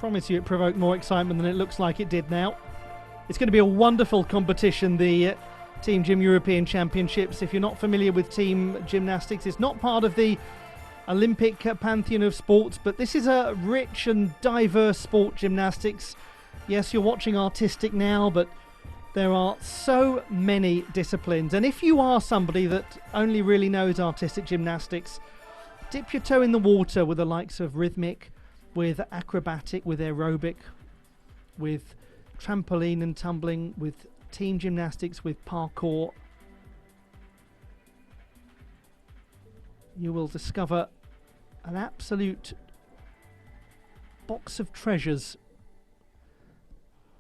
promise you it provoked more excitement than it looks like it did now. It's going to be a wonderful competition, the Team Gym European Championships. If you're not familiar with team gymnastics, it's not part of the Olympic pantheon of sports, but this is a rich and diverse sport, gymnastics. Yes, you're watching artistic now, but there are so many disciplines. And if you are somebody that only really knows artistic gymnastics, dip your toe in the water with the likes of rhythmic, with acrobatic, with aerobic, with trampoline and tumbling, with team gymnastics, with parkour. You will discover an absolute box of treasures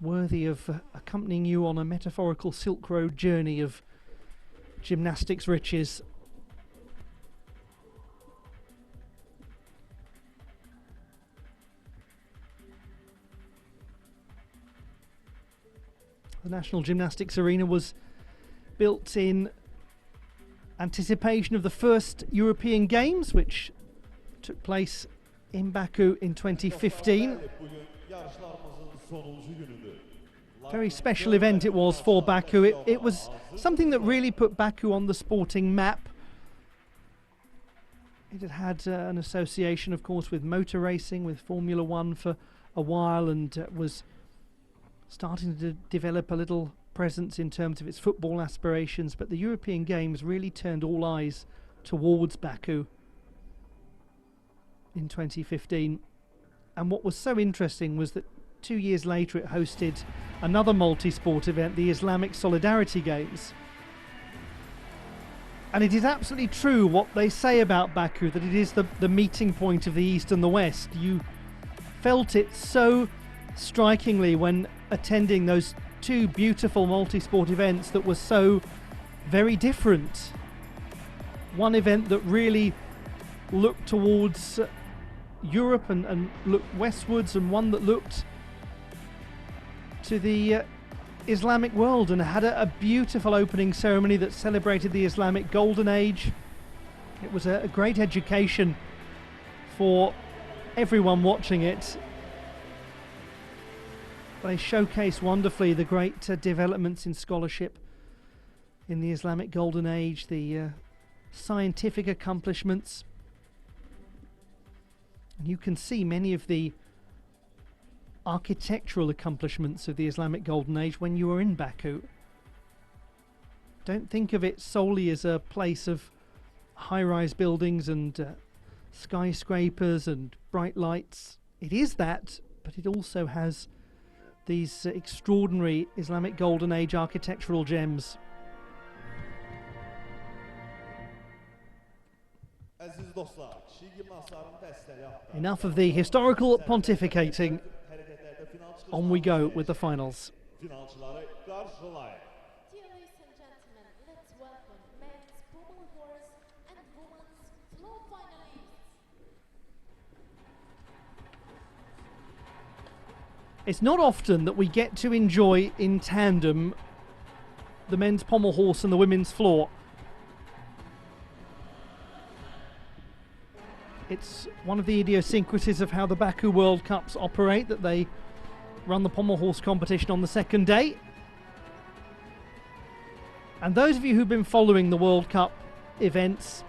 worthy of accompanying you on a metaphorical Silk Road journey of gymnastics riches. The National Gymnastics Arena was built in anticipation of the first European Games, which took place in Baku in 2015. Very special event it was for Baku. It was something that really put Baku on the sporting map. It had had an association, of course, with motor racing, with Formula One for a while, and was starting to develop a little presence in terms of its football aspirations. But the European Games really turned all eyes towards Baku in 2015. And what was so interesting was that 2 years later it hosted another multi-sport event, the Islamic Solidarity Games. And it is absolutely true what they say about Baku, that it is the meeting point of the East and the West. You felt it so strikingly when attending those two beautiful multi-sport events that were so very different. One event that really looked towards Europe and looked westwards, and one that looked to the Islamic world and had a beautiful opening ceremony that celebrated the Islamic Golden Age. It was a great education for everyone watching it. They showcase wonderfully the great developments in scholarship in the Islamic Golden Age, the scientific accomplishments. And you can see many of the architectural accomplishments of the Islamic Golden Age when you are in Baku. Don't think of it solely as a place of high-rise buildings and skyscrapers and bright lights. It is that, but it also has these extraordinary Islamic Golden Age architectural gems. Enough of the historical pontificating. On we go with the finals. Dear ladies and gentlemen, let's welcome men's pommel horse and women's floor finalists. It's not often that we get to enjoy in tandem the men's pommel horse and the women's floor. It's one of the idiosyncrasies of how the Baku World Cups operate, that they run the pommel horse competition on the second day. And those of you who've been following the World Cup events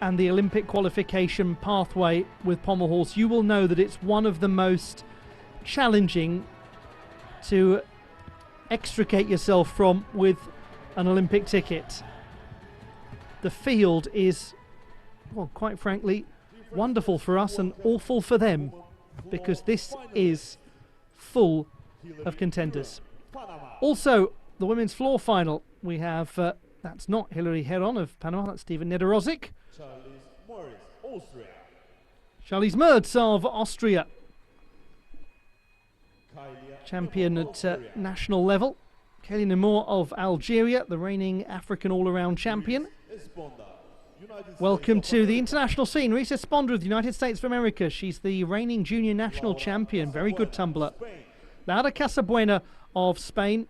and the Olympic qualification pathway with pommel horse, you will know that it's one of the most challenging to extricate yourself from with an Olympic ticket. The field is, well, quite frankly, wonderful for us and awful for them, because this is full of contenders. Also, the women's floor final, we have, that's not Hilary Heron of Panama, that's Steven Nedorozic. Charlize Mertz of Austria, champion at national level. Kelly Namour of Algeria, the reigning African all-around champion. Welcome to the international scene, Risa Esponda of the United States of America. She's the reigning junior national champion, very good tumbler. Laura Casabuena of Spain,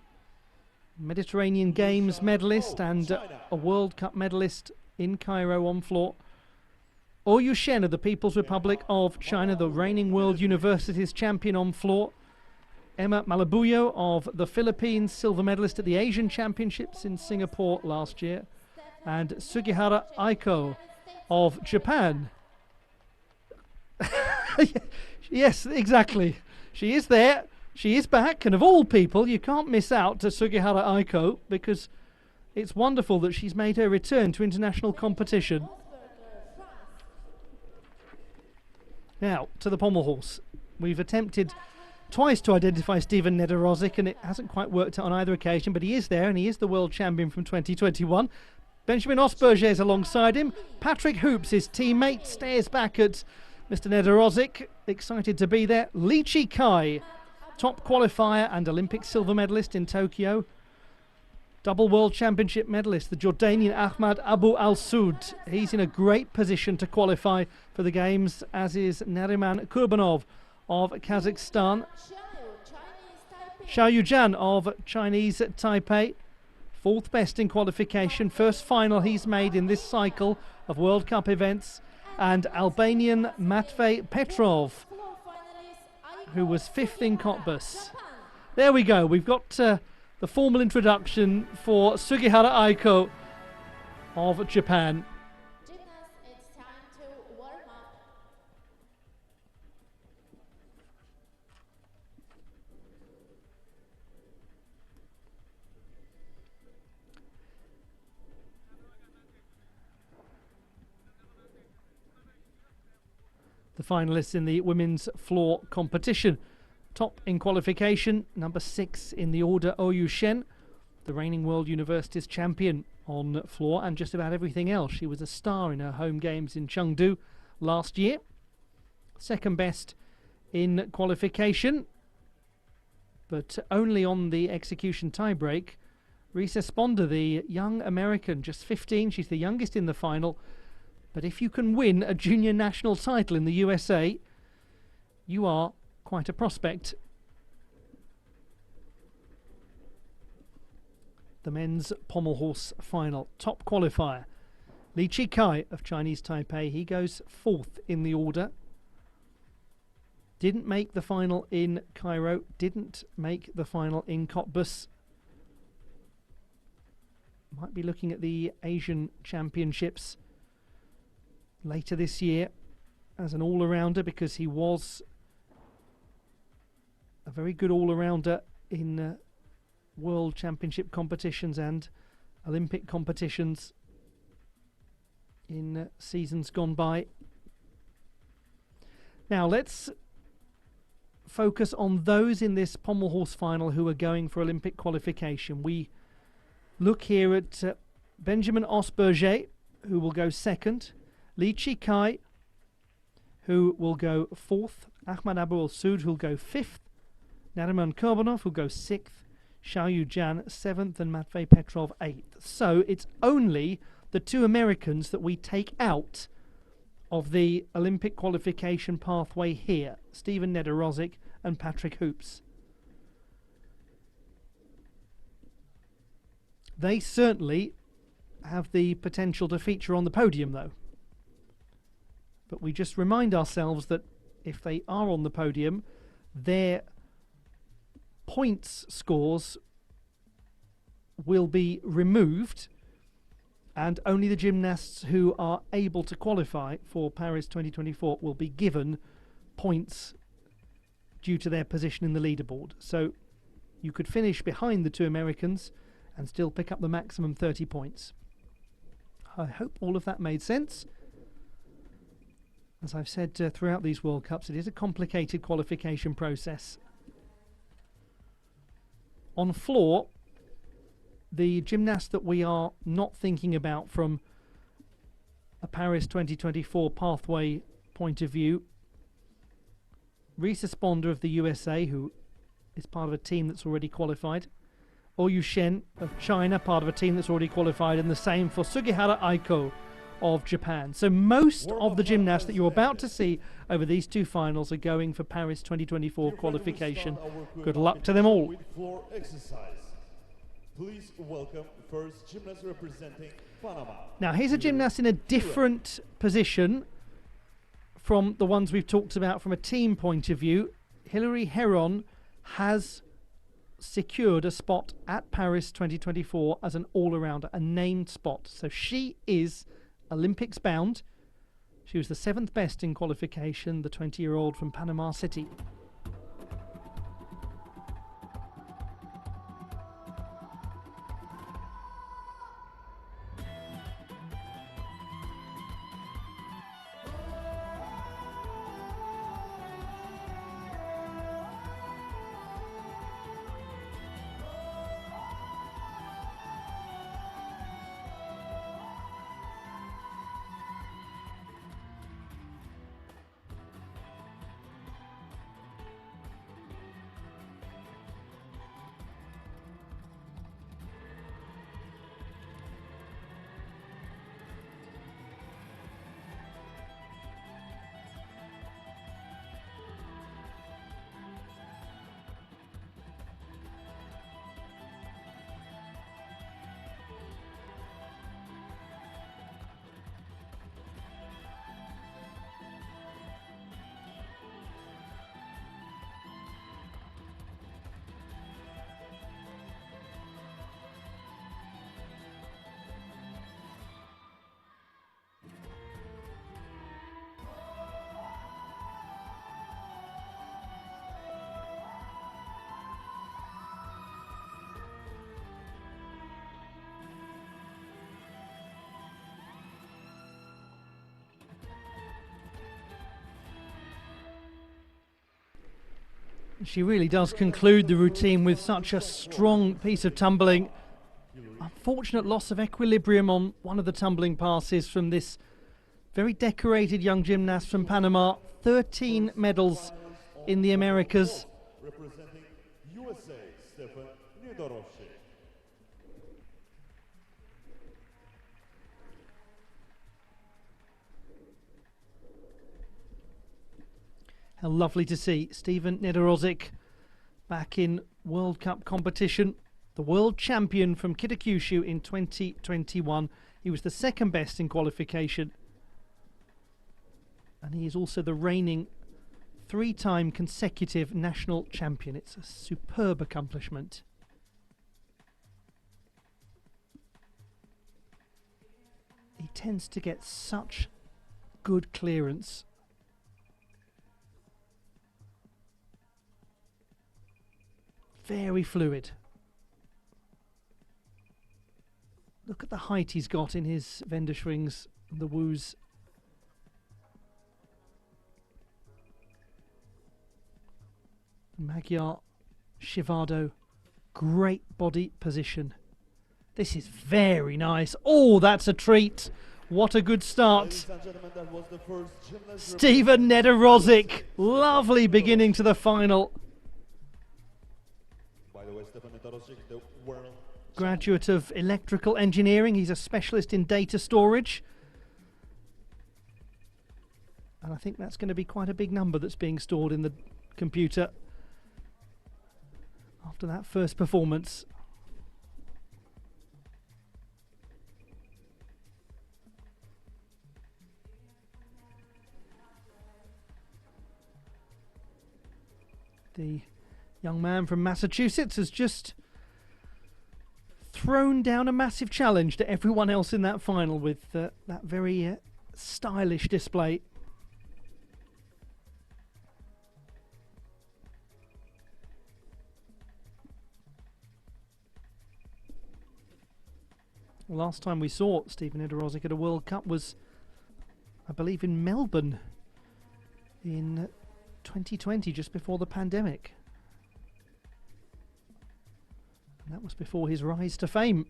Mediterranean Games medalist and a World Cup medalist in Cairo on floor. Oyu Shen of the People's Republic of China, the reigning World Universities champion on floor. Emma Malabuyo of the Philippines, silver medalist at the Asian Championships in Singapore last year. And Sugihara Aiko of Japan. Yes, exactly. She is there. She is back. And of all people, you can't miss out to Sugihara Aiko, because it's wonderful that she's made her return to international competition. Now, to the pommel horse. We've attempted twice to identify Steven Nedorosik, and it hasn't quite worked out on either occasion, but he is there, and he is the world champion from 2021. Benjamin Osberger is alongside him. Patrick Hoops, his teammate, stares back at Mr. Nedorosik, excited to be there. Lee Chi Kai, top qualifier and Olympic silver medalist in Tokyo. Double world championship medalist, the Jordanian Ahmad Abu Al-Soud. He's in a great position to qualify for the games, as is Nariman Kurbanov of Kazakhstan. Xiao Yujian of Chinese Taipei, fourth best in qualification, first final he's made in this cycle of World Cup events. And Albanian Matvey Petrov, who was fifth in Cottbus. There we go, we've got the formal introduction for Sugihara Aiko of Japan. It's time to warm up. The finalists in the women's floor competition. Top in qualification, number 6 in the order, Oyu Shen, the reigning World Universities champion on floor and just about everything else. She was a star in her home games in Chengdu last year. Second best in qualification, but only on the execution tiebreak. Risa Sponda, the young American, just 15, she's the youngest in the final. But if you can win a junior national title in the USA, you are quite a prospect. The men's pommel horse final. Top qualifier, Lee Chi Kai of Chinese Taipei. He goes fourth in the order. Didn't make the final in Cairo. Didn't make the final in Cottbus. Might be looking at the Asian Championships later this year as an all-arounder, because he was a very good all-arounder in World Championship competitions and Olympic competitions in seasons gone by. Now let's focus on those in this pommel horse final who are going for Olympic qualification. We look here at Benjamin Osberger, who will go second. Lee Chi Kai, who will go fourth. Ahmad Abu Al-Soud, who will go fifth. Nariman Kurbanov, who will go sixth. Xiao Yujian, seventh. And Matvey Petrov, eighth. So it's only the two Americans that we take out of the Olympic qualification pathway here. Steven Nedorosik and Patrick Hoops. They certainly have the potential to feature on the podium, though. But we just remind ourselves that if they are on the podium, their points scores will be removed, and only the gymnasts who are able to qualify for Paris 2024 will be given points due to their position in the leaderboard. So you could finish behind the two Americans and still pick up the maximum 30 points. I hope all of that made sense. As I've said throughout these World Cups, it is a complicated qualification process. On floor, the gymnast that we are not thinking about from a Paris 2024 pathway point of view, Risa Sponda of the USA, who is part of a team that's already qualified. Oyu Shen of China, part of a team that's already qualified, and the same for Sugihara Aiko of Japan. So most of the gymnasts that you're about to see over these two finals are going for Paris 2024 qualification. Good luck to them all. Please welcome first gymnast representing Panama. Now here's a gymnast in a different position from the ones we've talked about from a team point of view, Hilary Heron has secured a spot at Paris 2024 as an all-arounder, a named spot. So she is Olympics bound. She was the 7th best in qualification, the 20-year-old from Panama City. She really does conclude the routine with such a strong piece of tumbling. Unfortunate loss of equilibrium on one of the tumbling passes from this very decorated young gymnast from Panama. 13 medals in the Americas. Representing USA, Stefan Nedorossi. How lovely to see Steven Nedorossi back in World Cup competition. The world champion from Kitakyushu in 2021. He was the 2nd best in qualification. And he is also the reigning 3-time consecutive national champion. It's a superb accomplishment. He tends to get such good clearance. Very fluid. Look at the height he's got in his Wendeschwings, the woos. Magyar Shivado, great body position. This is very nice. Oh, that's a treat. What a good start. That was the first gymnast Steven Nedorossi, lovely beginning to the final. By the way, Stefan Nedorossi, the world Graduate of electrical engineering. He's a specialist in data storage. And I think that's going to be quite a big number that's being stored in the computer after that first performance. The young man from Massachusetts has just thrown down a massive challenge to everyone else in that final with that very stylish display. Last time we saw Steven Nedorossi at a World Cup was, I believe, in Melbourne in 2020, just before the pandemic. And that was before his rise to fame.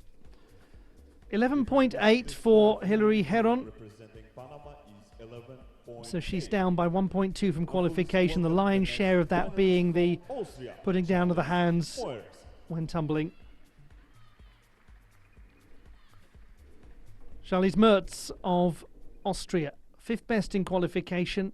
11.8 for Hilary Heron. representing Panama is 11.8. So she's down by 1.2 from qualification, the lion's share of that being the Austria, putting down of the hands Moers. when tumbling. Charlize Mertz of Austria, 5th best in qualification.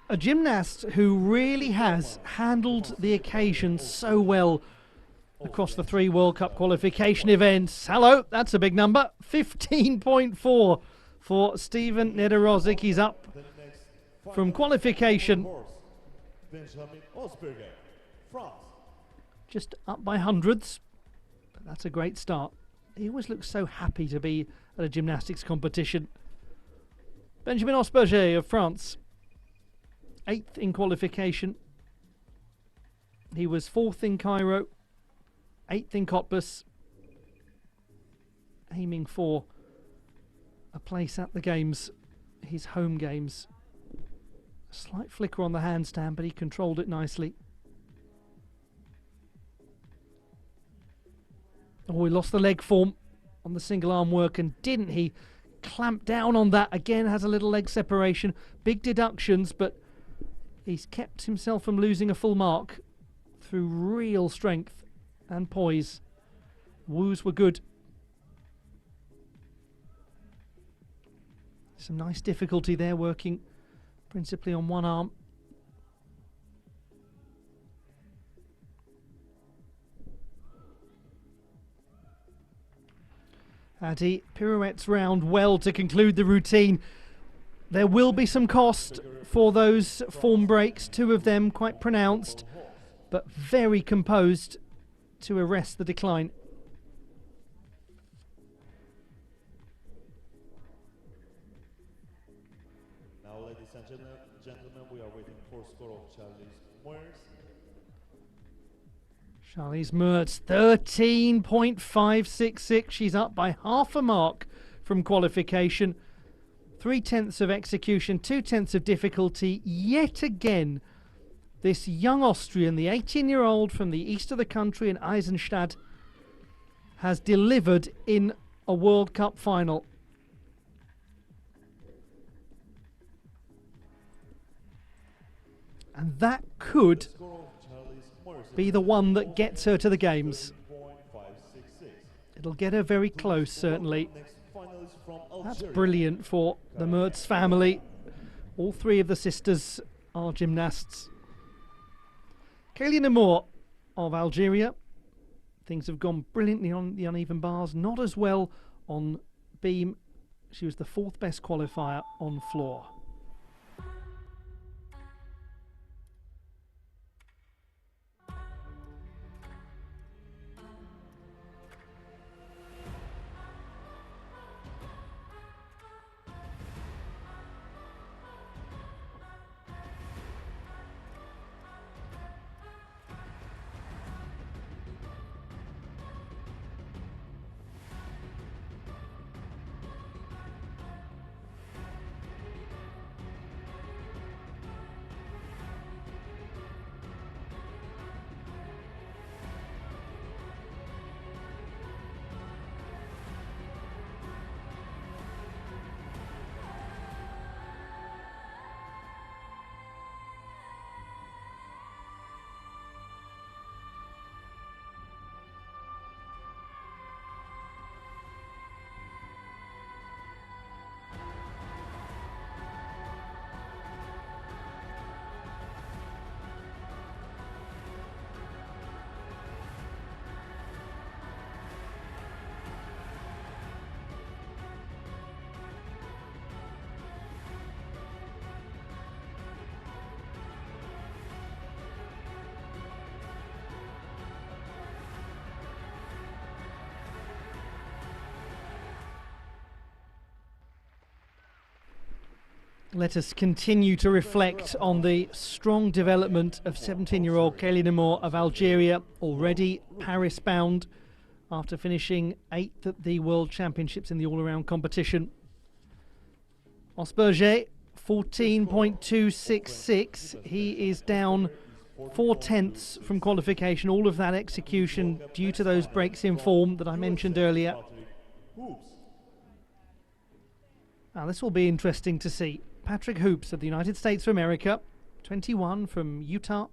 a gymnast who really has handled the occasion so well across the 3 World Cup qualification events. Hello, that's a big number. 15.4 for Steven Nedorosik. He's up The next from finalist, qualification, horse, Benjamin Osberger, France. just up by hundreds. But that's a great start. He always looks so happy to be at a gymnastics competition. Benjamin Osberger of France, 8th in qualification. He was 4th in Cairo, 8th in Cottbus, aiming for a place at the games, his home games. A slight flicker on the handstand, but he controlled it nicely. Oh, he lost the leg form on the single arm work, and didn't he clamp down on that? Again, has a little leg separation, big deductions, but he's kept himself from losing a full mark through real strength and poise. Woos were good. Some nice difficulty there, working principally on one arm. And he pirouettes round well to conclude the routine. There will be some cost for those form breaks, 2 of them quite pronounced, but very composed to arrest the decline. Now, ladies and gentlemen, we are waiting for score of Charles Moers. Charlize Mertz, 13.566. She's up by half a mark from qualification. 3/10 of execution, 2/10 of difficulty. Yet again, this young Austrian, the 18-year-old from the east of the country in Eisenstadt, has delivered in a World Cup final. And that could Score of Charles Moers be the one that gets her to the games. 13.566. It'll get her very close, certainly. Next finalist from That's Algeria. brilliant for the Mertz family. All 3 of the sisters are gymnasts. Kaylee Namour of Algeria. Things have gone brilliantly on the uneven bars. Not as well on beam. She was the 4th best qualifier on floor. Let us continue to reflect on the strong development of 17-year-old Kaylee Namour of Algeria, already Paris-bound after finishing 8th at the World Championships in the all-around competition. Osberger, 14.266. He is down 4/10 from qualification. All of that execution due to those breaks in form that I mentioned earlier. Now, this will be interesting to see. Patrick Hoops of the United States of America, 21 from Utah.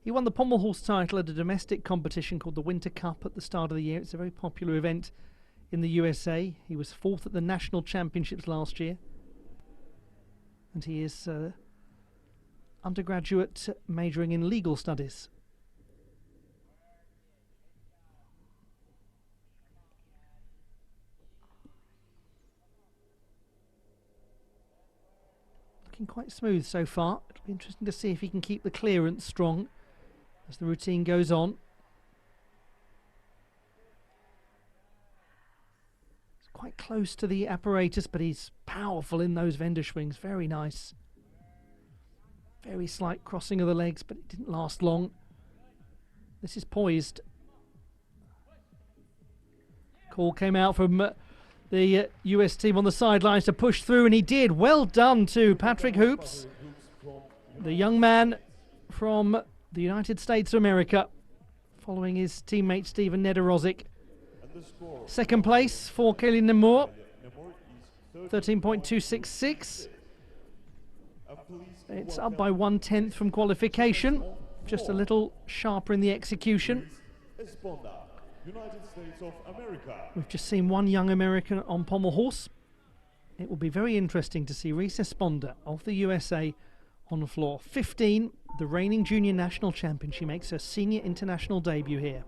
He won the pommel horse title at a domestic competition called the Winter Cup at the start of the year. It's a very popular event in the USA. He was 4th at the National Championships last year. And he is undergraduate majoring in legal studies. Looking quite smooth so far. It'll be interesting to see if he can keep the clearance strong as the routine goes on. He's quite close to the apparatus, but he's powerful in those Wendeschwings. Very nice. Very slight crossing of the legs, but it didn't last long. This is poised. Call came out from the US team on the sidelines to push through, and he did. Well done to Patrick Hoops, the young man from the United States of America, following his teammate Steven Nederozic. Second place for Kelly Nemur, 13.266. It's up by 1/10 from qualification, just a little sharper in the execution. United States of America. We've just seen one young American on pommel horse. It will be very interesting to see Reese Esponda of the USA on the floor. 15, the reigning junior national champion. She makes her senior international debut here.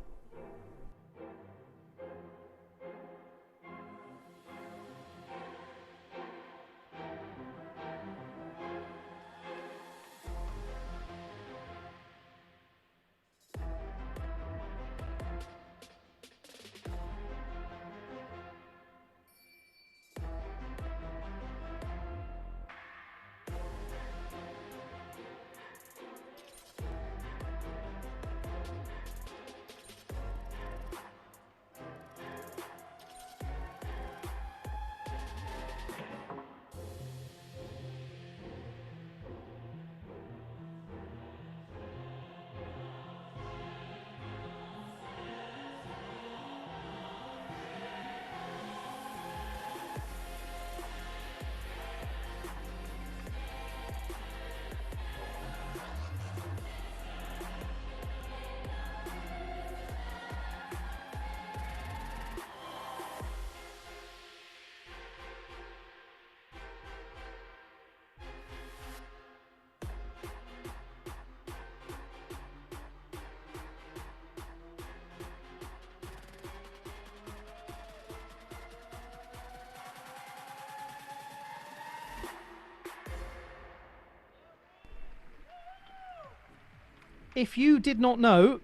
If you did not know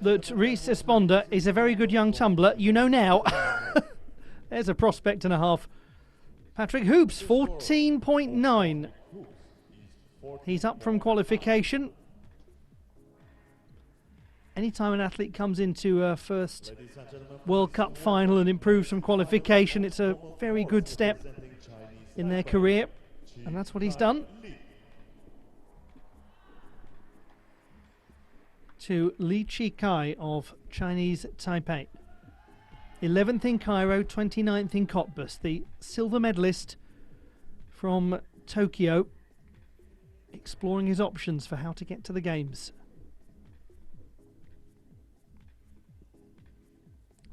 that Reese Esponda is a very good young tumbler, you know now. There's a prospect and a half. Patrick Hoops, 14.9. He's up from qualification. Anytime an athlete comes into a first World Cup final and improves from qualification, it's a very good step in their career, and that's what he's done. To Li Chi-kai of Chinese Taipei. 11th in Cairo, 29th in Cottbus. The silver medalist from Tokyo, exploring his options for how to get to the games.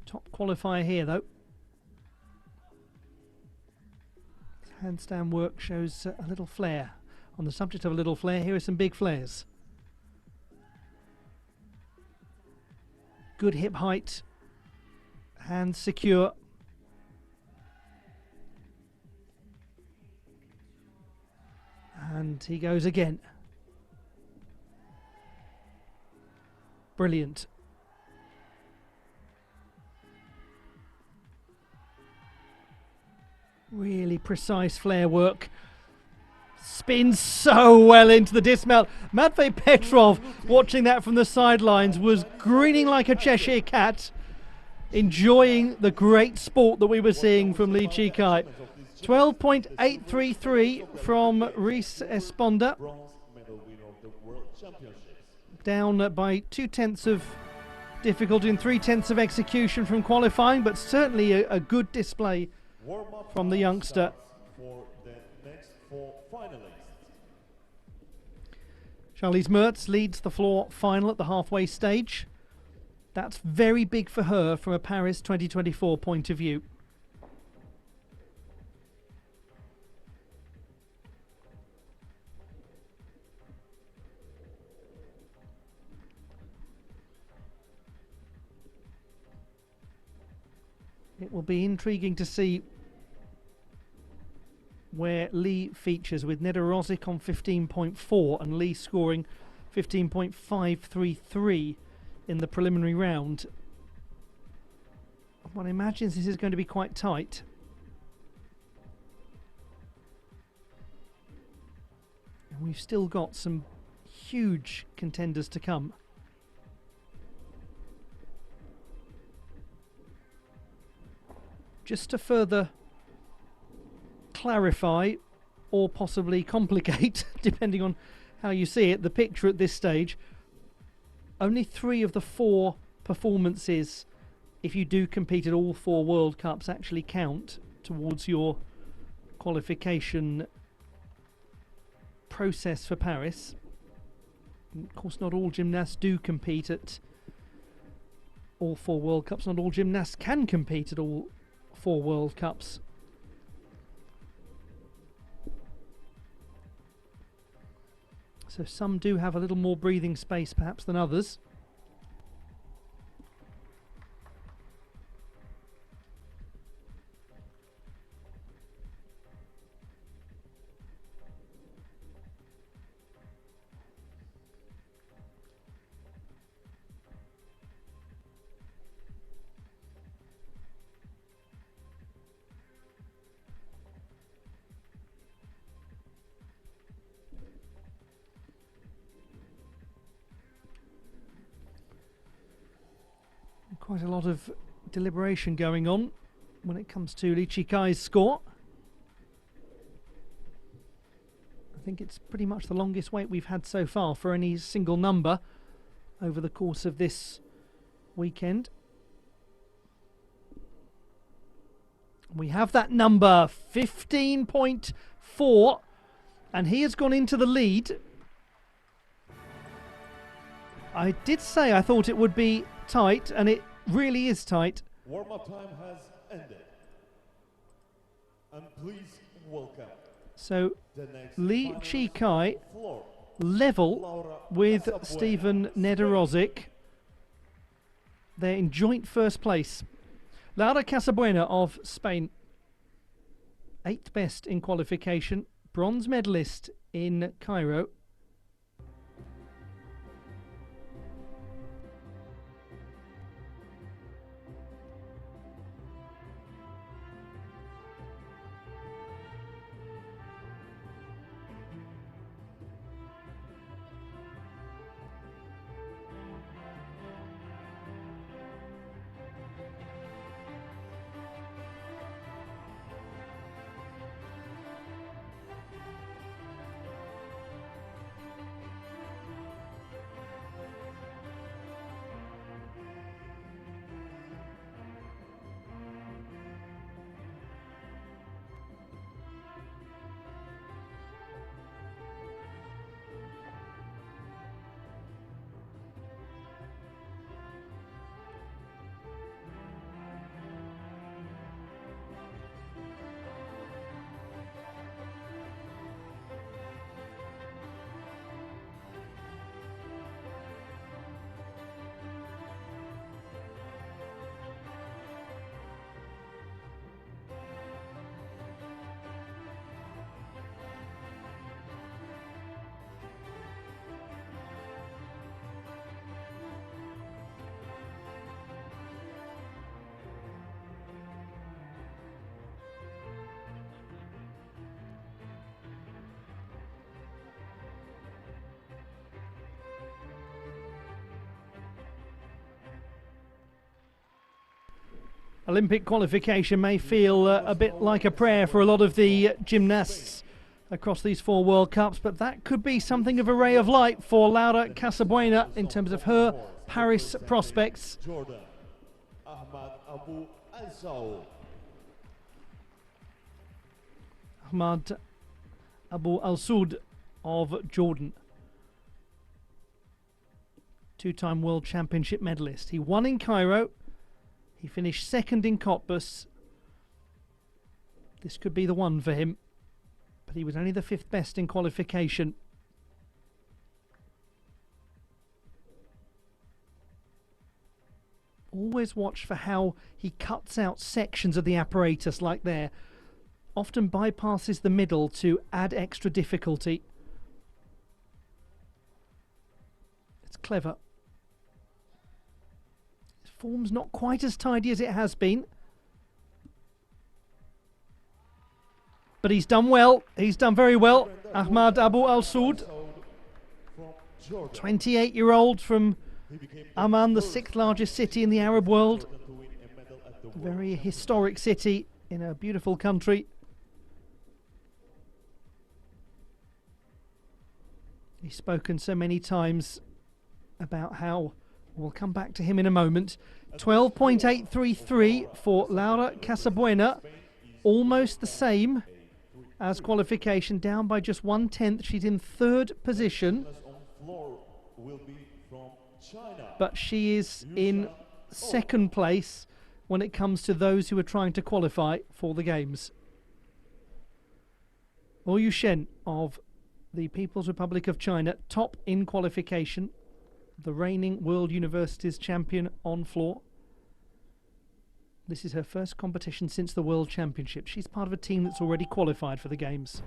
Top qualifier here though. Handstand work shows a little flair. On the subject of a little flair, here are some big flares. Good hip height, hands secure. And he goes again. Brilliant. Really precise flare work. Spins so well into the dismount. Matvey Petrov, watching that from the sidelines, was grinning like a Cheshire cat, enjoying the great sport that we were seeing from Li Chi-kai. 12.833 from Reese Esponda. Down by 2/10 of difficulty and 3/10 of execution from qualifying, but certainly a good display from the youngster. For the next four finalists. Charlize Mertz leads the floor final at the halfway stage. That's very big for her from a Paris 2024 point of view. It will be intriguing to see where Lee features, with Nedorozic on 15.4 and Lee scoring 15.533 in the preliminary round. One imagines this is going to be quite tight. And we've still got some huge contenders to come. Just to further clarify or possibly complicate, depending on how you see it, the picture at this stage, only 3 of the 4 performances, if you do compete at all 4 World Cups, actually count towards your qualification process for Paris. And of course, not all gymnasts do compete at all 4 World Cups. Not all gymnasts can compete at all 4 World Cups. So some do have a little more breathing space perhaps than others. Quite a lot of deliberation going on when it comes to Lee Chi-kai's score. I think it's pretty much the longest wait we've had so far for any single number over the course of this weekend. We have that number, 15.4, and he has gone into the lead. I did say I thought it would be tight, and it really is tight. Warm-up time has ended. And please welcome So the next Lee finalist Chi-kai on the floor, level Laura with Casabuena, Stephen Spain. Nedorozic. They're in joint first place. Laura Casabuena of Spain, 8th best in qualification, bronze medalist in Cairo. Olympic qualification may feel a bit like a prayer for a lot of the gymnasts across these 4 World Cups, but that could be something of a ray of light for Laura Casabuena in terms of her Paris prospects. Jordan, Ahmad Abu Al-Saud. Ahmad Abu Al-Saud of Jordan, 2-time World Championship medalist. He won in Cairo. He finished 2nd in Cottbus. This could be the one for him, but he was only the 5th best in qualification. All always watch for how he cuts out sections of the apparatus like there. Often bypasses the middle to add extra difficulty. It's clever. His form's not quite as tidy as it has been. But he's done well. He's done very well. Ahmad Abu Al-Saud, 28-year-old from Amman, the 6th largest city in the Arab world. A very historic city in a beautiful country. He's spoken so many times about how, we'll come back to him in a moment, 12.833 for Laura Casabuena, almost the same as qualification, down by just 1/10. She's in 3rd position, but she is in 2nd place when it comes to those who are trying to qualify for the Games. Oyu Shen of the People's Republic of China, top in qualification, the reigning World Universities champion on floor. This is her first competition since the World Championship. She's part of a team that's already qualified for the Games.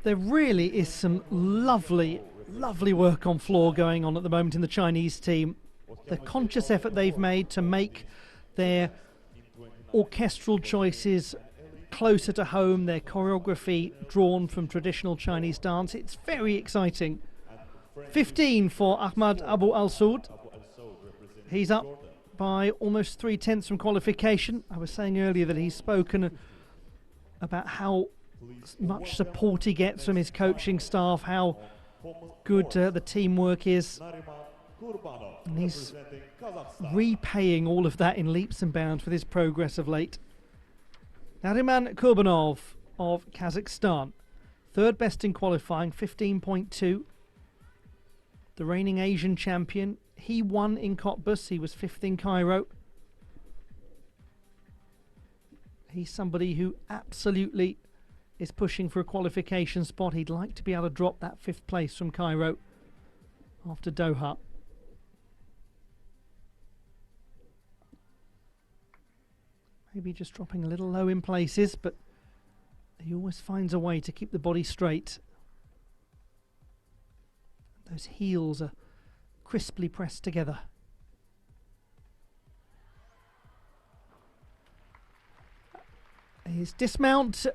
There really is some lovely work on floor going on at the moment in the Chinese team. The conscious effort they've made to make their orchestral choices closer to home, their choreography drawn from traditional Chinese dance. It's very exciting. 15 for Ahmad Abu Al-Saud. He's up by almost 3/10 from qualification. I was saying earlier that he's spoken about how much support he gets from his coaching staff, how good the teamwork is, and he's repaying all of that in leaps and bounds with his progress of late. Nariman Kurbanov of Kazakhstan, 3rd best in qualifying, 15.2. The reigning Asian champion. He won in Cottbus, he was 5th in Cairo. He's somebody who absolutely is pushing for a qualification spot. He'd like to be able to drop that 5th place from Cairo after Doha. Maybe just dropping a little low in places, but he always finds a way to keep the body straight. Those heels are crisply pressed together. His dismount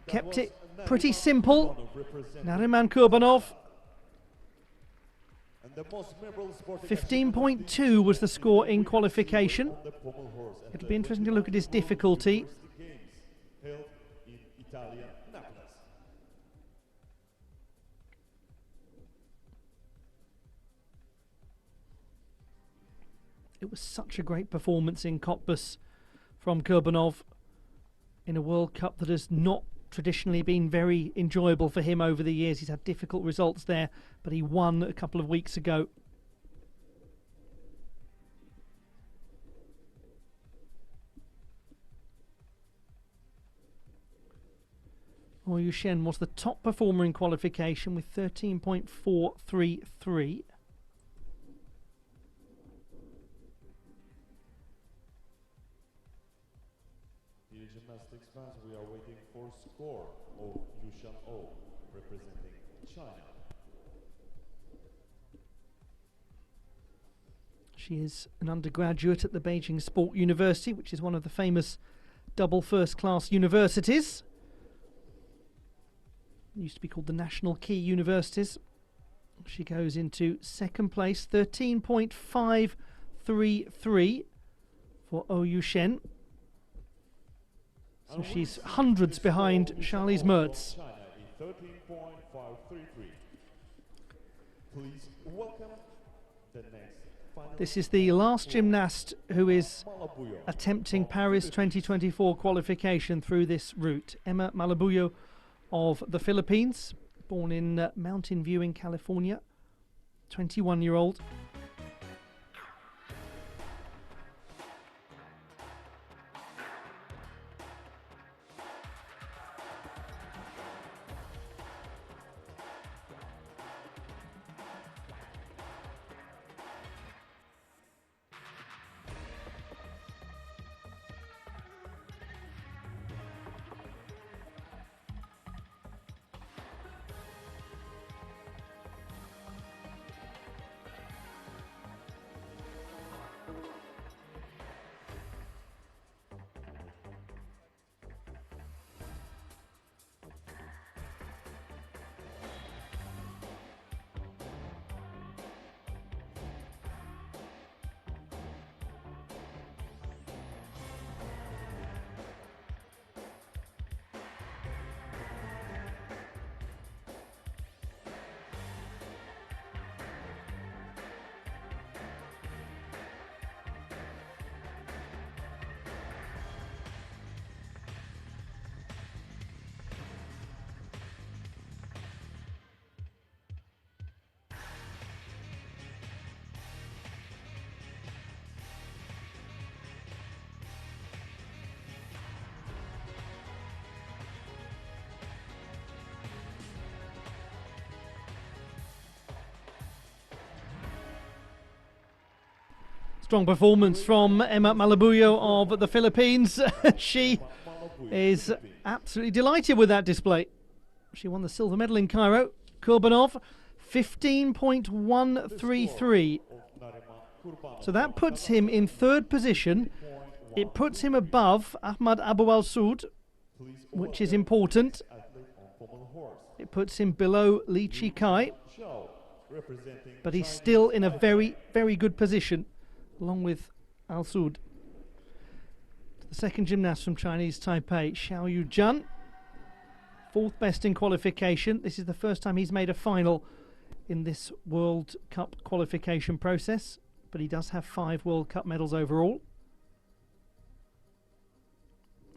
kept it pretty simple. Nariman Kurbanov, 15.2 was the score in qualification. It'll be interesting to look at his difficulty. It was such a great performance in Cottbus from Kurbanov in a World Cup that has not traditionally been very enjoyable for him over the years. He's had difficult results there, but he won a couple of weeks ago. Yu Shen was the top performer in qualification with 13.433. Dear gymnastics fans, we are waiting for score of Yushan O, representing China. She is an undergraduate at the Beijing Sport University, which is one of the famous double first-class universities. It used to be called the National Key Universities. She goes into second place, 13.533 for Yu Shen. So she's hundreds behind Charlize Mertz. China in 13.533. Please welcome the next final. This is the last gymnast who is Malabuyo. attempting Paris 2024 qualification through this route. Emma Malabuyo of the Philippines, born in Mountain View in California, 21-year-old. Strong performance from Emma Malabuyo of the Philippines. She is absolutely delighted with that display. She won the silver medal in Cairo. Kurbanov, 15.133. So that puts him in third position. It puts him above Ahmad Abu Al-Soud, which is important. It puts him below Li Chi-kai, but he's still in a very, very good position, along with Al-Soud. The second gymnast from Chinese Taipei, Xiao Yu-Jun, fourth best in qualification. This is the first time he's made a final in this World Cup qualification process, but he does have 5 World Cup medals overall.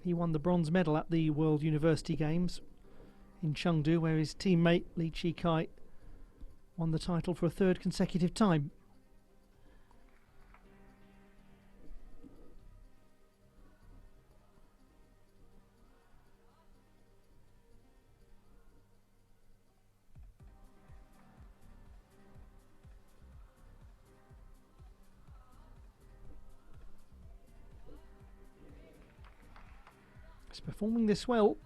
He won the bronze medal at the World University Games in Chengdu, where his teammate Li Chi-kai won the title for a third consecutive time. He's performing this well.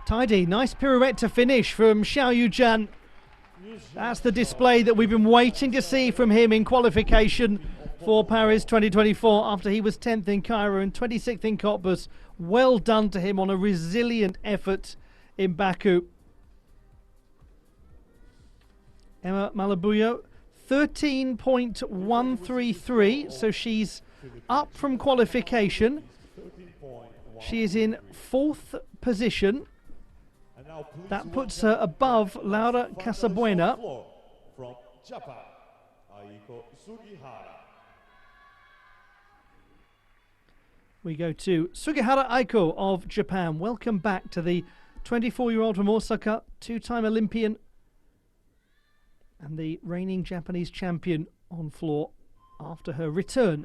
Tidy, nice pirouette to finish from Xiao Yu-Jun. That's the display that we've been waiting to see from him in qualification for Paris 2024 after he was 10th in Cairo and 26th in Cottbus. Well done to him on a resilient effort in Baku. Emma Malabuyo, 13.133, so she's up from qualification. She is in 4th position. That puts her above Laura Casabuena. From Japan, Aiko Sugihara. We go to Sugihara Aiko of Japan. Welcome back to the 24-year-old from Osaka, 2-time Olympian and the reigning Japanese champion on floor. after her return.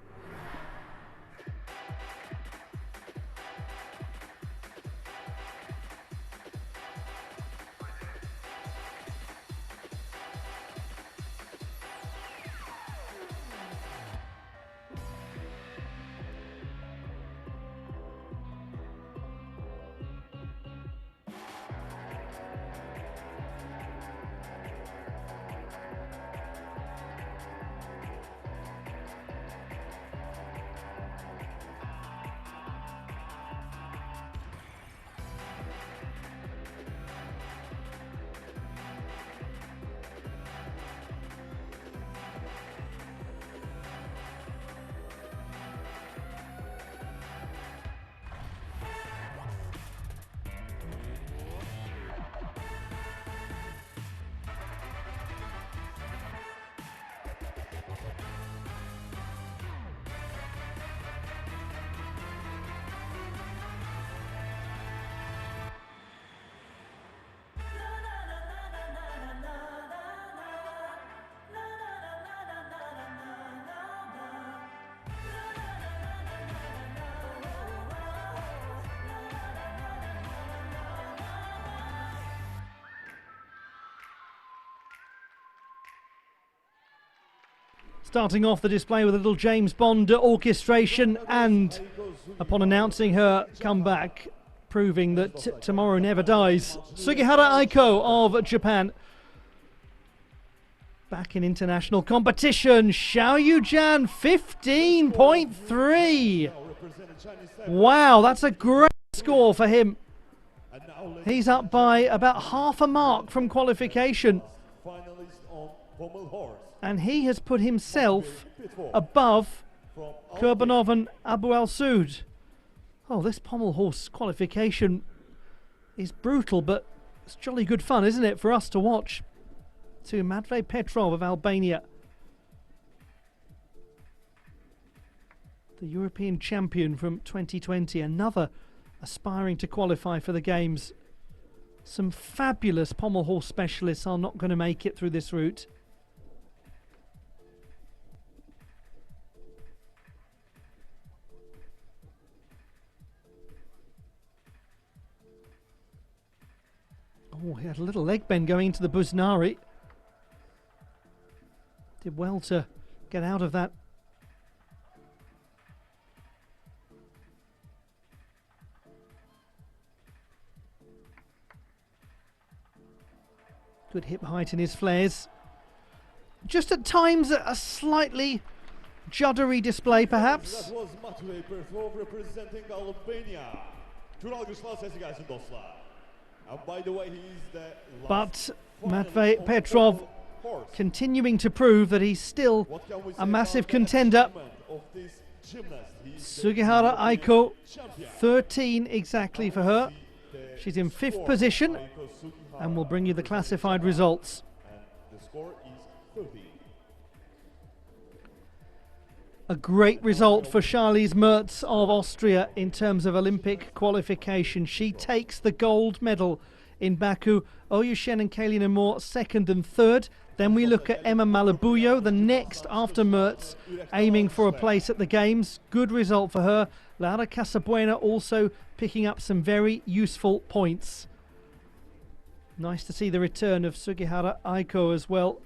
Starting off the display with a little James Bond orchestration, and upon announcing her comeback, proving that tomorrow never dies, Sugihara Aiko of Japan. Back in international competition, Xiaoyu-Jan 15.3. Wow, that's a great score for him. He's up by about half a mark from qualification. And he has put himself above Kurbanov and Abu Al Soud. Oh, this pommel horse qualification is brutal, but it's jolly good fun, isn't it, for us to watch. To Matvei Petrov of Albania, the European champion from 2020, another aspiring to qualify for the Games. Some fabulous pommel horse specialists are not going to make it through this route. Oh, he had a little leg bend going into the Busnari. Did well to get out of that. Good hip height in his flares. Just at times a slightly juddery display, perhaps. That was Matvei Petrov representing Albania. And by the way, he is the but Matvei Petrov continuing to prove that he's still a massive contender. Sugihara Aiko, 13 exactly for her. She's in 5th position, and we'll bring you the classified results. And the score is 30. A great result for Charlize Mertz of Austria in terms of Olympic qualification. She takes the gold medal in Baku. Oyushen and Kaylina Moore 2nd and 3rd. Then we look at Emma Malabuyo, the next after Mertz, aiming for a place at the Games. Good result for her. Laura Casabuena also picking up some very useful points. Nice to see the return of Sugihara Aiko as well.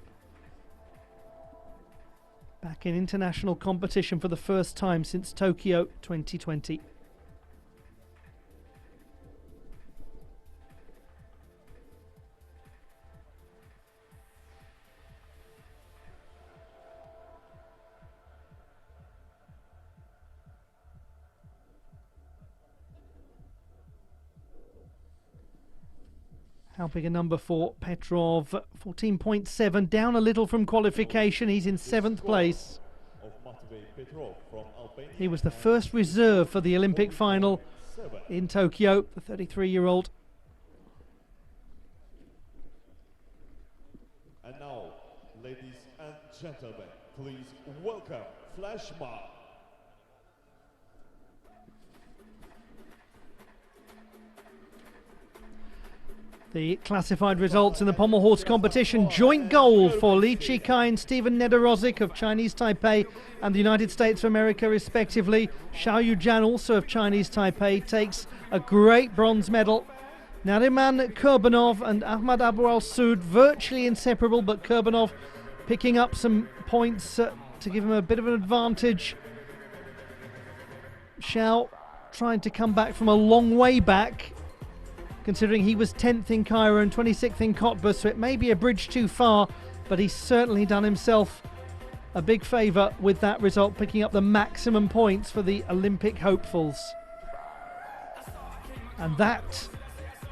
Back in international competition for the first time since Tokyo 2020. How big a number for Petrov? 14.7, down a little from qualification. He's in 7th place. He was the first reserve for the Olympic final in Tokyo, the 33-year-old. And now, ladies and gentlemen, please welcome Flash Mob. The classified results in the pommel horse competition: joint gold for Li Chikai and Stephen Nederozic of Chinese Taipei and the United States of America respectively. Xiao Yujian, also of Chinese Taipei, takes a great bronze medal. Nariman Kurbanov and Ahmad Abu Al-Soud virtually inseparable, but Kurbanov picking up some points to give him a bit of an advantage. Xiao trying to come back from a long way back, considering he was 10th in Cairo and 26th in Cottbus, so it may be a bridge too far, but he's certainly done himself a big favour with that result, picking up the maximum points for the Olympic hopefuls. And that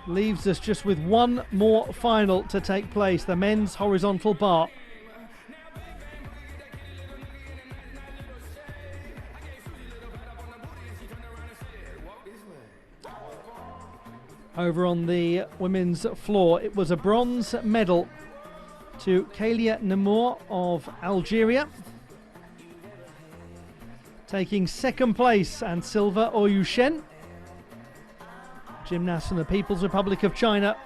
leaves us just with one more final to take place, the men's horizontal bar. Over on the women's floor, it was a bronze medal to Kalia Nemour of Algeria, taking second place, and silver Oyushen, gymnast from the People's Republic of China,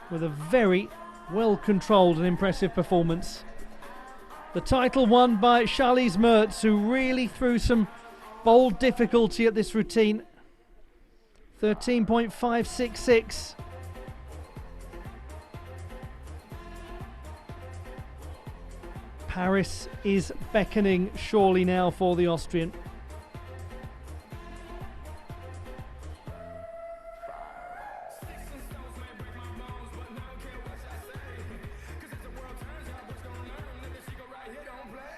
with a very well controlled and impressive performance. The title won by Charlize Mertz, who really threw some bold difficulty at this routine. 13.566. Paris is beckoning surely now for the Austrian.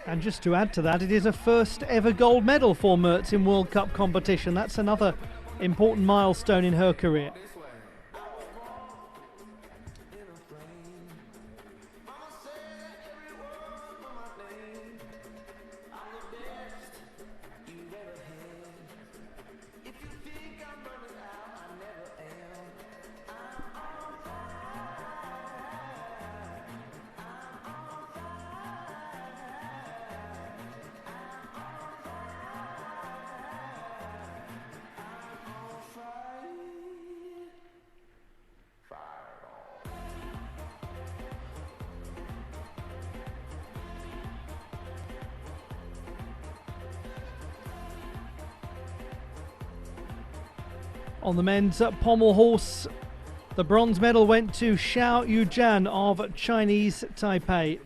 And just to add to that, it is a first ever gold medal for Mertz in World Cup competition. That's another important milestone in her career. On the men's pommel horse, the bronze medal went to Xiao Yujian of Chinese Taipei,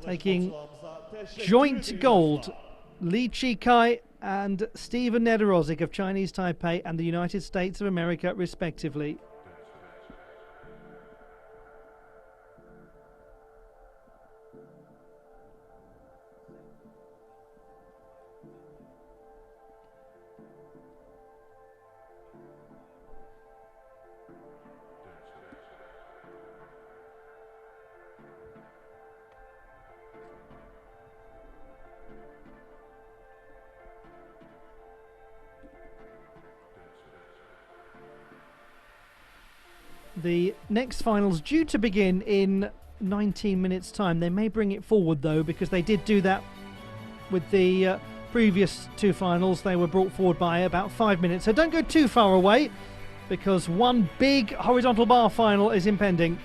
taking joint gold. Li Chikai and Stephen Nederozic of Chinese Taipei and the United States of America respectively. The next final's due to begin in 19 minutes time. They may bring it forward though, because they did do that with the previous two finals. They were brought forward by about 5 minutes, so don't go too far away, because one big horizontal bar final is impending.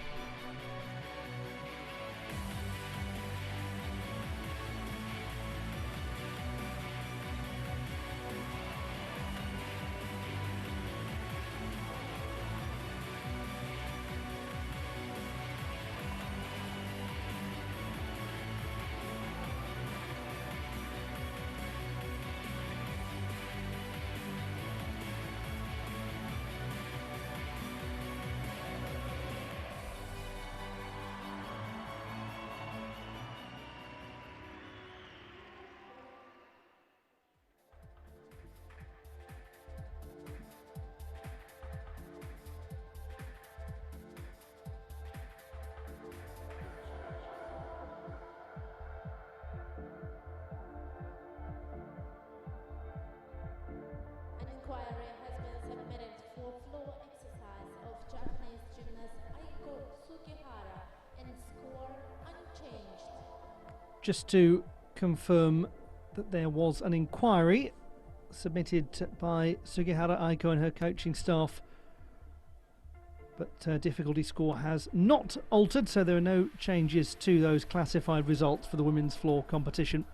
An inquiry has been submitted for floor exercise of Japanese gymnast Aiko Sugihara and score unchanged. Just to confirm that there was an inquiry submitted by Sugihara Aiko and her coaching staff. But difficulty score has not altered, so there are no changes to those classified results for the women's floor competition.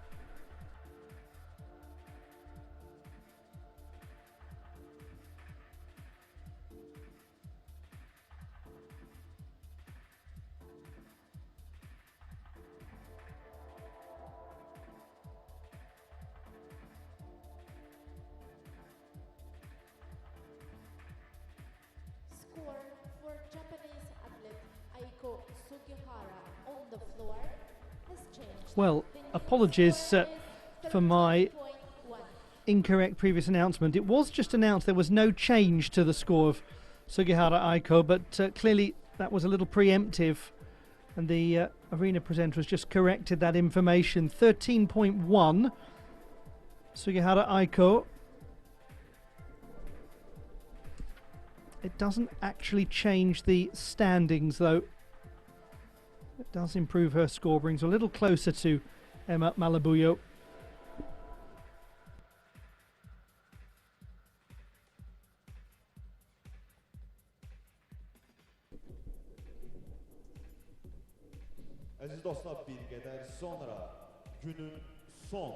Score for Japanese athlete Aiko Sugihara on the floor has changed. Well, The new apologies score for my 13.1. incorrect previous announcement. It was just announced there was no change to the score of Sugihara Aiko, but clearly that was a little preemptive, and the arena presenter has just corrected that information. 13.1, Sugihara Aiko. It doesn't actually change the standings, though. It does improve her score, brings her a little closer to Emma Malabuyo. Əziz dostlar, bir qədər sonra günün son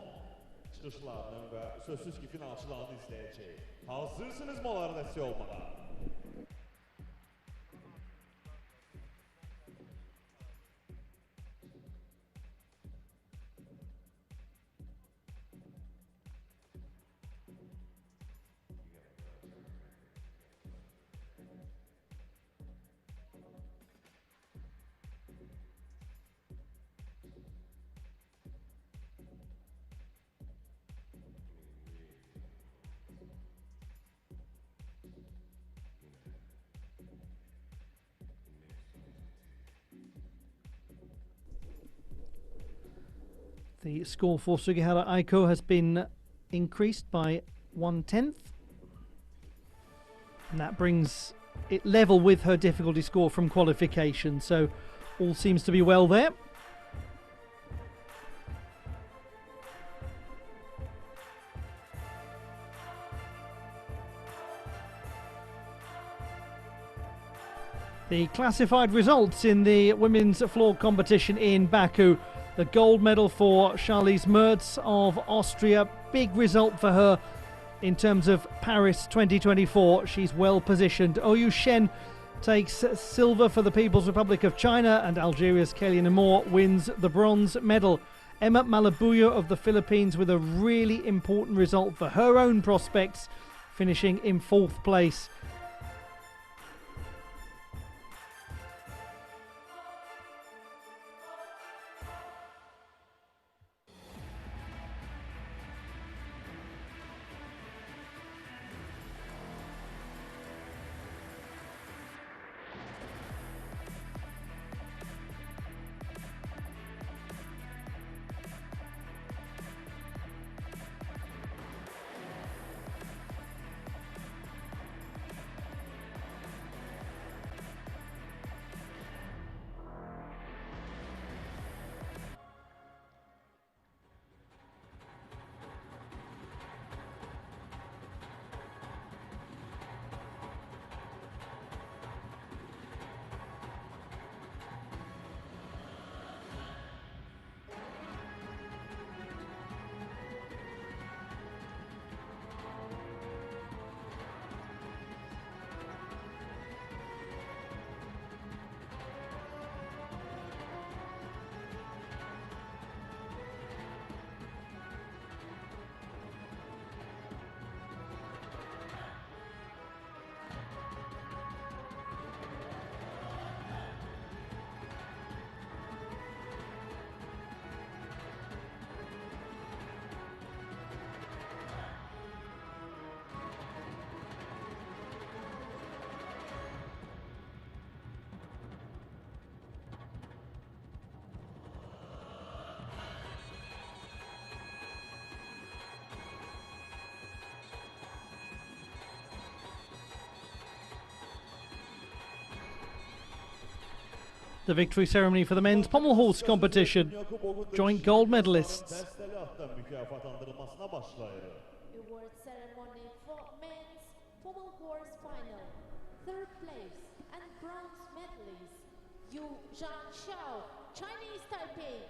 çıxışlarının və sözsüz ki finalçılarını izləyəcək. Hazırsınızmı onlara dəstək olmağa? The score for Sugihara Aiko has been increased by 1/10, and that brings it level with her difficulty score from qualification, so all seems to be well there. The classified results in the women's floor competition in Baku. The gold medal for Charlize Mertz of Austria. Big result for her in terms of Paris 2024. She's well positioned. Oyu Shen takes silver for the People's Republic of China, and Algeria's Kellyanne Moore wins the bronze medal. Emma Malabuyo of the Philippines with a really important result for her own prospects, finishing in 4th place. The victory ceremony for the men's pommel horse competition. Joint gold medalists. Dəstəli atdan mükafatlandırılmasına başlayır. award ceremony for men's pommel horse final. Third place and bronze medalist Yu Zhang Xiao, Chinese Taipei.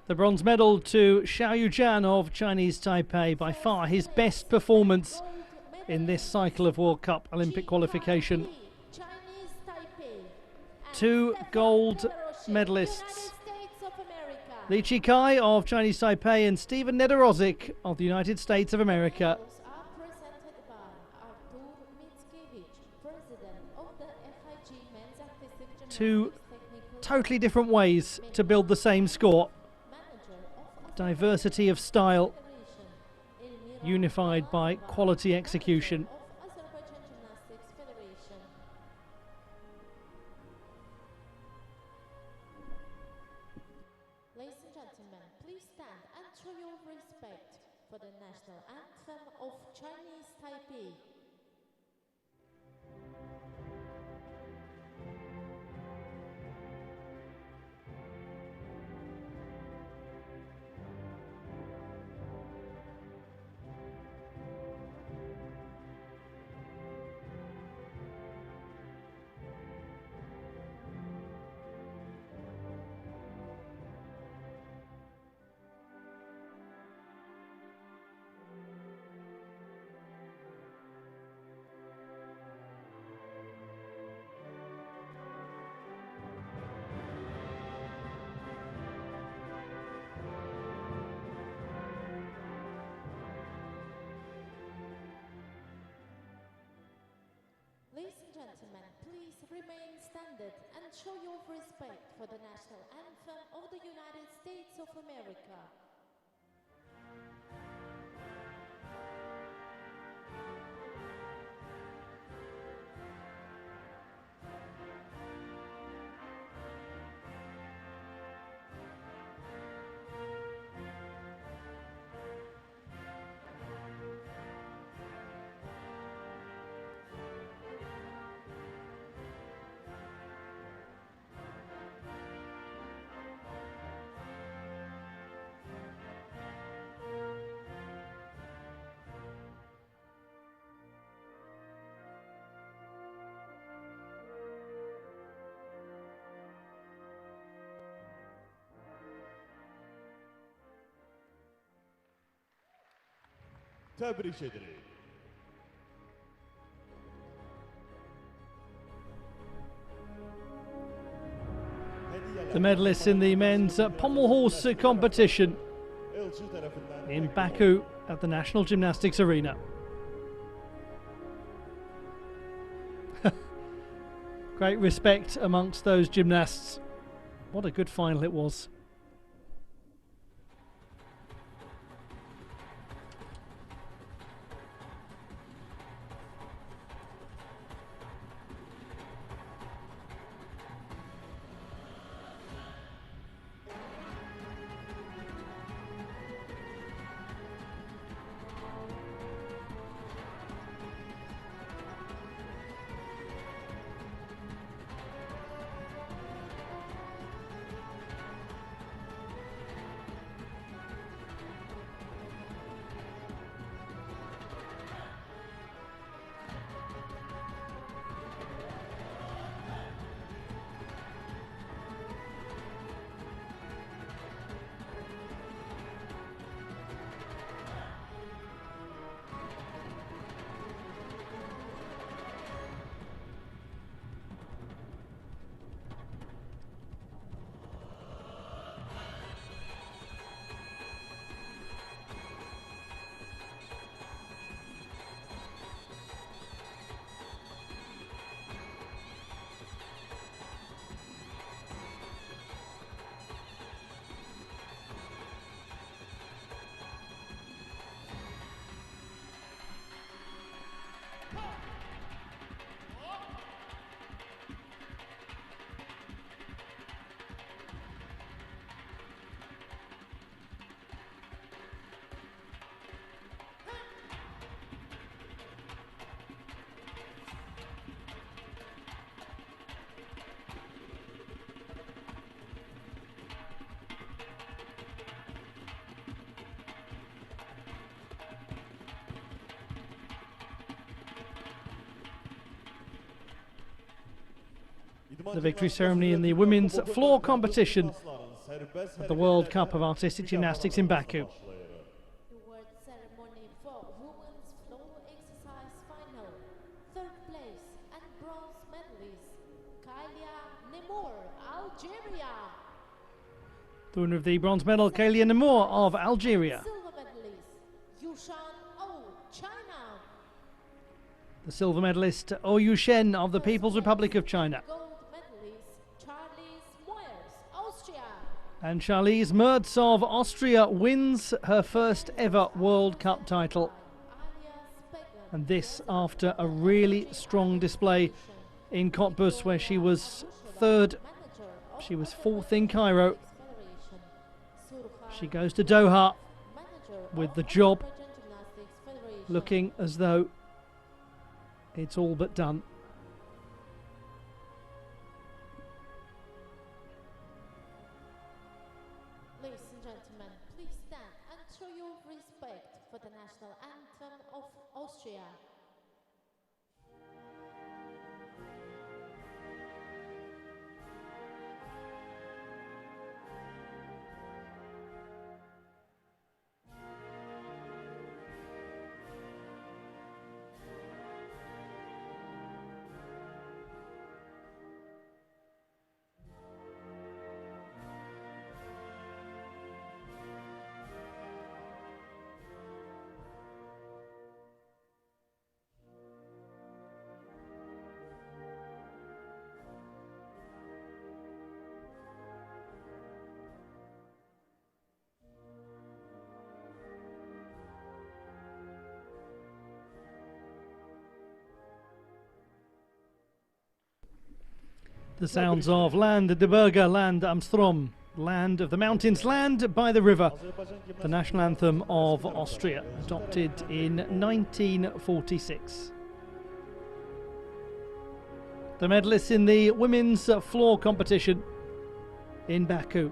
The bronze medal to Xiao Yujian of Chinese Taipei, by far his best performance in this cycle of World Cup Olympic qualification. Chinese Taipei. Two gold medalists, Li Chikai of Chinese Taipei and Steven Nedorozic of the United States of America. Are presented by Artur Mickiewicz, president of the FIG Men's Artistic Two Gymnastics Technical totally different ways to build the same score. Manager of Diversity of style, Federation, Elmira unified by quality execution. of Azerbaijan Gymnastics Federation. Ladies and gentlemen, please stand and show your respect for the national anthem of Chinese Taipei. Ladies and gentlemen, please remain standing and show your respect for the national anthem of the United States of America. Tebrik ederim. The medalists in the men's pommel horse competition Elçi tarafından in Baku at the National Gymnastics Arena. Great respect amongst those gymnasts. What a good final it was. the victory ceremony in the women's floor competition at the World Cup of Artistic Gymnastics in Baku. Award ceremony for women's floor exercise final. Third place and bronze medalist Kailia Nemour, Algeria. The winner of the bronze medal, Kailia Nemour of Algeria. Silver medalist Yushan Oh, China. The silver medalist, Oh Yushen of the People's Republic of China. Gold medalist Charlize Moyers, Austria. And Charlize Mertz of Austria wins her first ever World Cup title. And this after a really strong display in Cottbus, where she was third. She was fourth in Cairo. She goes to Doha with the job looking as though it's all but done. Ladies and gentlemen, please stand and show your respect for the national anthem of Austria. The sounds of Land de Berge, Land Amstrom, land of the mountains, land by the river. The national anthem of Austria, adopted in 1946. The medalists in the women's floor competition in Baku.